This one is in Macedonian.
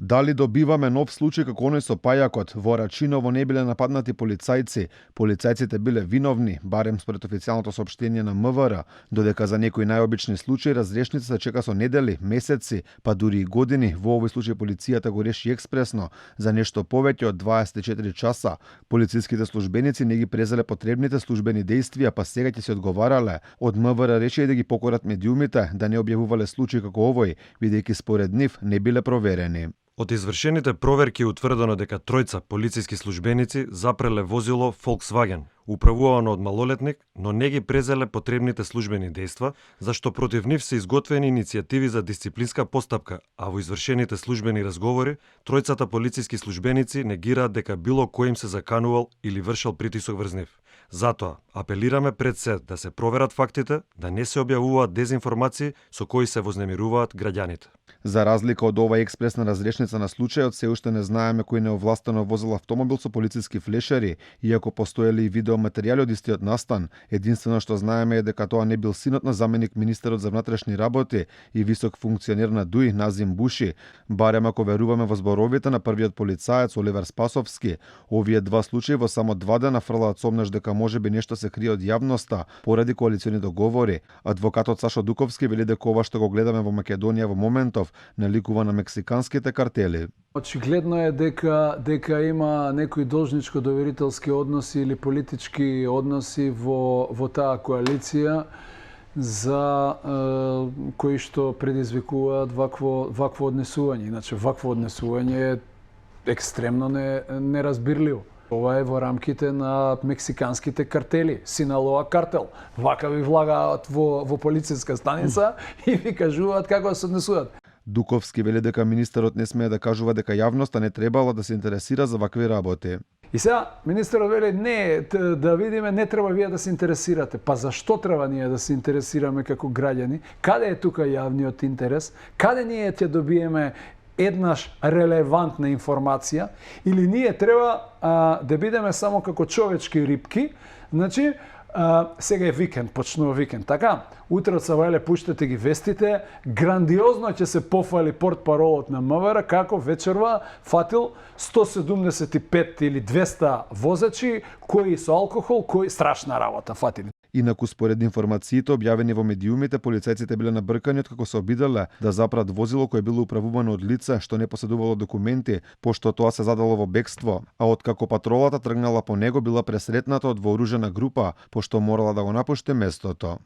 Дали добиваме нов случај како оној со пајакот? Во Рачиново не биле нападнати полицајци. Полицајците биле виновни, барем според официјалното соопштение на МВР, додека за некои најобични случаи разрешница се чека со недели, месеци, па дури и години. Во овој случај полицијата го реши експресно, за нешто повеќе од 24 часа. Полициските службеници не ги презеле потребните службени дејствија, па сега ќе се одговарале. Од МВР решија да ги покорат медиумите да не објавувале случаи како овој, бидејќи според нив не биле проверени. Од извршените проверки е утврдено дека тројца полициски службеници запреле возило Volkswagen, управувано од малолетник, но не ги презеле потребните службени дејства, зашто против нив се изготвени иницијативи за дисциплинска постапка, а во извршените службени разговори, тројцата полициски службеници негираат дека било кој им се заканувал или вршел притисок врз нив. Затоа, апелираме пред се да се проверат фактите, да не се објавуваат дезинформации со кои се вознемируваат граѓаните. За разлика од оваа експресна разрешница на случајот, се уште не знаеме кој неовластено возел автомобил со полициски флешери, иако постоеле и видеоматеријали од истиот настан. Единствено што знаеме е дека тоа не бил синот на заменик министерот за внатрешни работи и висок функционер на ДУИ Назим Буши, барем ако веруваме во зборовите на првиот полицаец Оливер Спасовски. Овие два случаи во само 2 дена фрлаат сомнеш дека можеби нешто се крие од јавноста поради коалициони договори. Адвокатот Сашо Дуковски вели дека ова што го гледаме во Македонија во моментов наликува на мексиканските картели. Очигледно е дека има некои должничко-доверителски односи или политички односи во таа коалиција за кои што предизвикуваат вакво однесување. Иначе вакво однесување е екстремно неразбирливо. Ова е во рамките на мексиканските картели, Синалоа картел. Вака ви влагаат во полициска станица и ви кажуваат како да се однесуваат. Дуковски вели дека министерот не смее да кажува дека јавноста не требала да се интересира за вакви работи. И сега министерот вели не, да видиме, не треба вие да се интересирате. Па зашто треба ние да се интересираме како граѓани? Каде е тука јавниот интерес? Каде ние ќе добиеме еднаш релевантна информација? Или ние треба да бидеме само како човечки рибки? Значи, сега е викенд, почнува викенд, така? Утре од Савајле пуштате ги вестите, грандиозно ќе се пофали портпаролот на МВР како вечерва фатил 175 или 200 возачи кои со алкохол, кои страшна работа фатили. Инаку според информациите објавени во медиумите, полицајците биле набркани откако се обиделе да запрат возило кое било управувано од лице што не поседувало документи, пошто тоа се задало во бегство, а откако патролата тргнала по него била пресретната од вооружена група, пошто морала да го напушти местото.